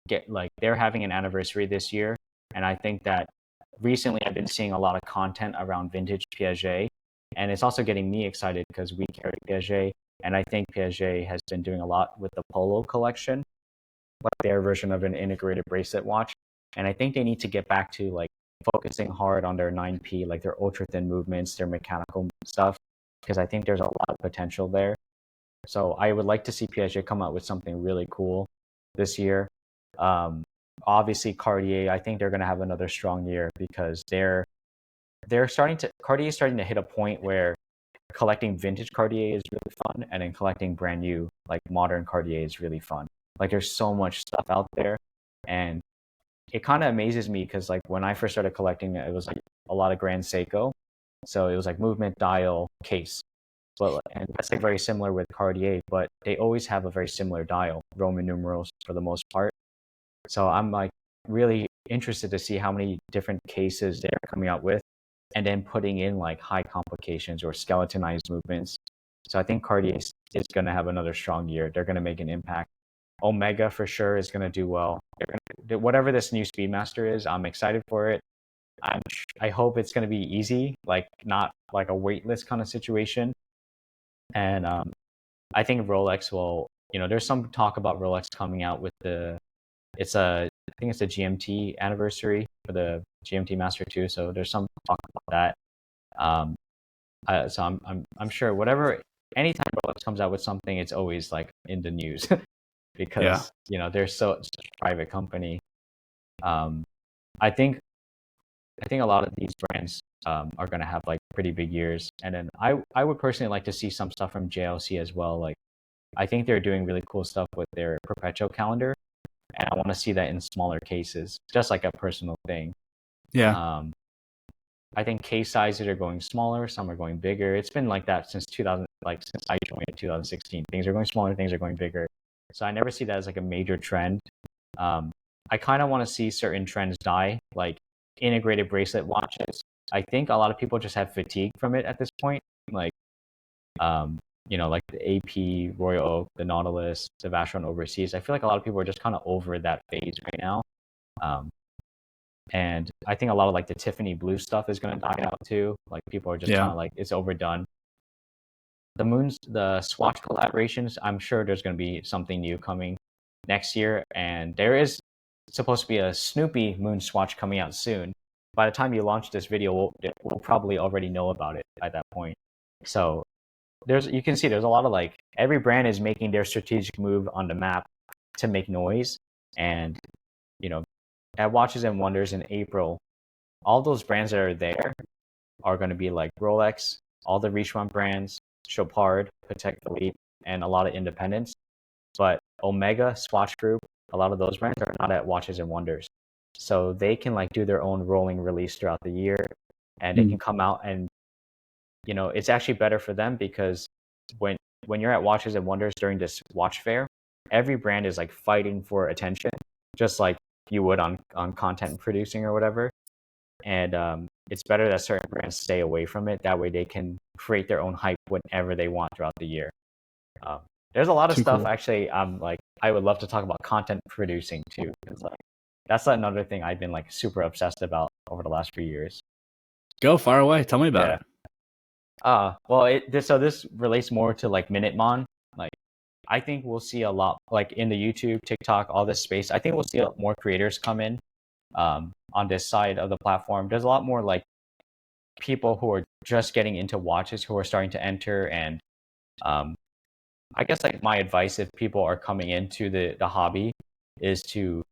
get like they're having an anniversary this year, and I think that recently I've been seeing a lot of content around vintage Piaget, and it's also getting me excited because we carry Piaget, and I think Piaget has been doing a lot with the Polo collection, like their version of an integrated bracelet watch, and I think they need to get back to like focusing hard on their 9P, like their ultra thin movements, their mechanical stuff, because I think there's a lot of potential there. So I would like to see Piaget come out with something really cool this year. Um, Obviously Cartier, I think they're going to have another strong year because they're starting to Cartier is starting to hit a point where collecting vintage Cartier is really fun, and then collecting brand new like modern Cartier is really fun. Like there's so much stuff out there, and it kind of amazes me because like when I first started collecting, it was like a lot of Grand Seiko, so it was like movement, dial, case. But and that's like very similar with Cartier, but they always have a very similar dial, Roman numerals for the most part. So I'm like really interested to see how many different cases they're coming out with, and then putting in like high complications or skeletonized movements. So I think Cartier is going to have another strong year. They're going to make an impact. Omega for sure is going to do well. Whatever this new Speedmaster is, I'm excited for it. I hope it's going to be easy, like not like a weightless kind of situation. And I think Rolex will, there's some talk about Rolex coming out with I think it's the GMT anniversary for the GMT Master 2. So there's some talk about that. Um, so I'm sure anytime Rolex comes out with something, it's always like in the news Yeah. because, they're such a private company. Um, I think a lot of these brands are going to have like pretty big years. And then I would personally like to see some stuff from JLC as well. Like I think they're doing really cool stuff with their perpetual calendar, and I want to see that in smaller cases, just like a personal thing. Yeah. Um, I think case sizes are going smaller, some are going bigger. It's been like that since 2000, like since I joined in 2016. Things are going smaller, things are going bigger. So I never see that as like a major trend. Um, I kind of want to see certain trends die, like integrated bracelet watches. I think a lot of people just have fatigue from it at this point. Like, um, like the AP, Royal Oak, the Nautilus, the Vacheron Overseas. I feel like a lot of people are just kind of over that phase right now. Um, and I think a lot of like the Tiffany blue stuff is going to die out too. Like people are just kind Yeah. of like, it's overdone. The Swatch collaborations, I'm sure there's going to be something new coming next year. And there is supposed to be a Snoopy Moon Swatch coming out soon. By the time you launch this video, we'll probably already know about it at that point. So you can see there's a lot of like every brand is making their strategic move on the map to make noise. And you know at Watches and Wonders in April, all those brands that are there are going to be like Rolex, all the Richemont brands, Chopard, Patek Philippe, and a lot of independents. But Omega, Swatch Group, a lot of those brands are not at Watches and Wonders, so they can like do their own rolling release throughout the year, and they Mm. can come out. And it's actually better for them because when you're at Watches and Wonders during this watch fair, every brand is like fighting for attention, just like you would on content producing or whatever. And it's better that certain brands stay away from it. That way they can create their own hype whenever they want throughout the year. Um, there's a lot of Too stuff cool. actually. Like I would love to talk about content producing too, because like that's another thing I've been like super obsessed about over the last few years. Go far away. Tell me about Yeah. it. Well, this relates more to like Minuteman. Like I think we'll see a lot like in the YouTube, TikTok, all this space. I think we'll see more creators come in on this side of the platform. There's a lot more like people who are just getting into watches who are starting to enter. And um, I guess like my advice if people are coming into the hobby is to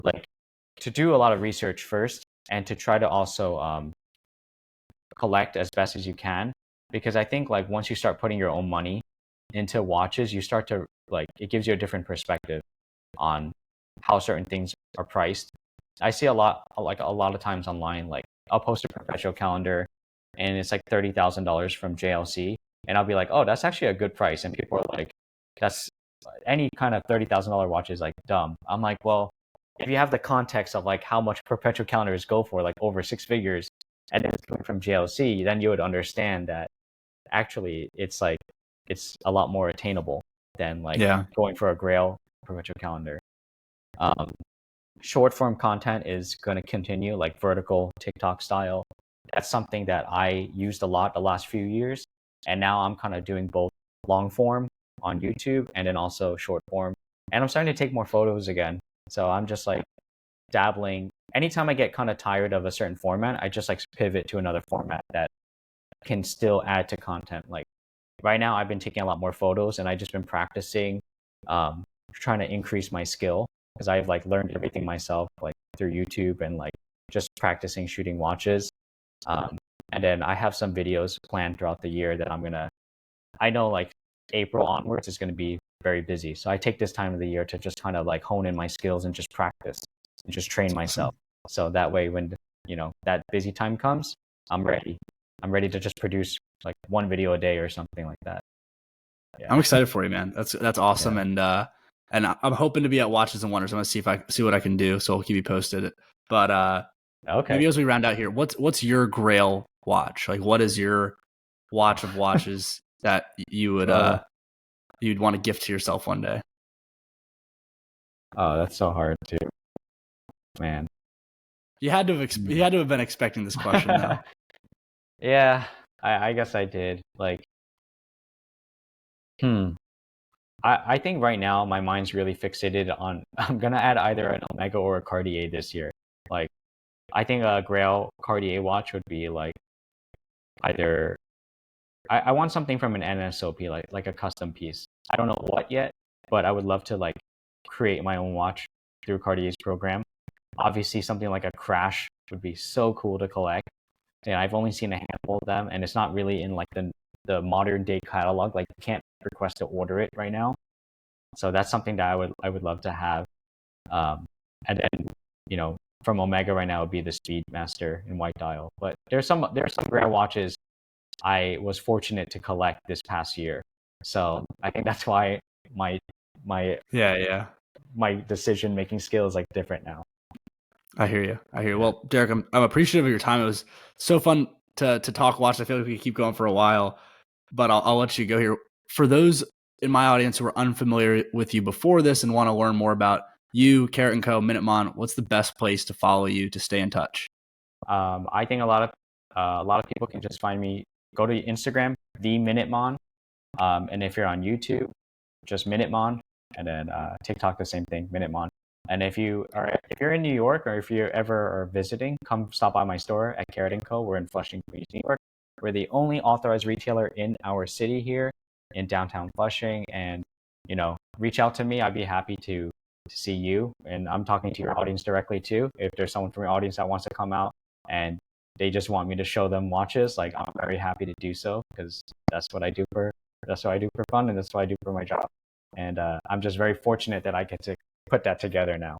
like to do a lot of research first and to try to also collect as best as you can, because I think like once you start putting your own money into watches, you start to like it gives you a different perspective on how certain things are priced. I see a lot like a lot of times online, like I'll post a perpetual calendar and it's like $30,000 from JLC, and I'll be like, oh, that's actually a good price, and people are like, that's any kind of $30,000 watch is like dumb. I'm like, well, if you have the context of like how much perpetual calendars go for, like over six figures, and it's coming from JLC, then you would understand that actually it's like it's a lot more attainable than like Yeah. going for a Grail perpetual calendar. Um, Short form content is going to continue, like vertical TikTok style. That's something that I used a lot the last few years, and now I'm kind of doing both long form on YouTube and then also short form. And I'm starting to take more photos again. So I'm just like dabbling. Anytime I get kind of tired of a certain format, I just like pivot to another format that can still add to content. Like right now, I've been taking a lot more photos, and I've just been practicing, trying to increase my skill because I've like learned everything myself, like through YouTube and like just practicing shooting watches. And then I have some videos planned throughout the year that I know like April onwards is going to be very busy. So I take this time of the year to just kind of like hone in my skills and just practice and just train myself. So that way, when, that busy time comes, I'm ready. I'm ready to just produce like one video a day or something like that. Yeah. I'm excited for you, man. That's awesome. Yeah. And I'm hoping to be at Watches and Wonders. I'm gonna see what I can do. So I'll keep you posted. But Okay. maybe as we round out here, what's your Grail watch? Like, what is your watch of watches that you would you'd want to gift to yourself one day? Oh, that's so hard too, man. You had to have been expecting this question though. Yeah, I guess I did. Like, hmm. I think right now my mind's really fixated on I'm gonna add either an Omega or a Cartier this year. Like, I think a Grail Cartier watch would be like either I want something from an NSOP, like a custom piece. I don't know what yet, but I would love to like create my own watch through Cartier's program. Obviously, something like a Crash would be so cool to collect. And I've only seen a handful of them, and it's not really in like the modern day catalog. Like you can't request to order it right now. So that's something that I would love to have. And then from Omega right now would be the Speedmaster in white dial. But there's some Grail watches I was fortunate to collect this past year. So I think that's why my my Yeah. my decision making skill is like different now. I hear you. Yeah. Well, Derek, I'm appreciative of your time. It was so fun to talk watch. I feel like we could keep going for a while, but I'll let you go here. For those in my audience who are unfamiliar with you before this and want to learn more about you, Carat and Co, Minuteman, what's the best place to follow you to stay in touch? I think a lot of people can just find me. Go to Instagram, the Minuteman, and if you're on YouTube, just Minuteman, and then TikTok the same thing, Minuteman. And if you're in New York or if you ever are visiting, come stop by my store at Carat & Co. We're in Flushing, Queens, New York. We're the only authorized retailer in our city here in downtown Flushing. And reach out to me. I'd be happy to see you. And I'm talking to your audience directly too. If there's someone from your audience that wants to come out and they just want me to show them watches, like I'm very happy to do so because that's what I do for fun, and that's what I do for my job. And I'm just very fortunate that I get to put that together now.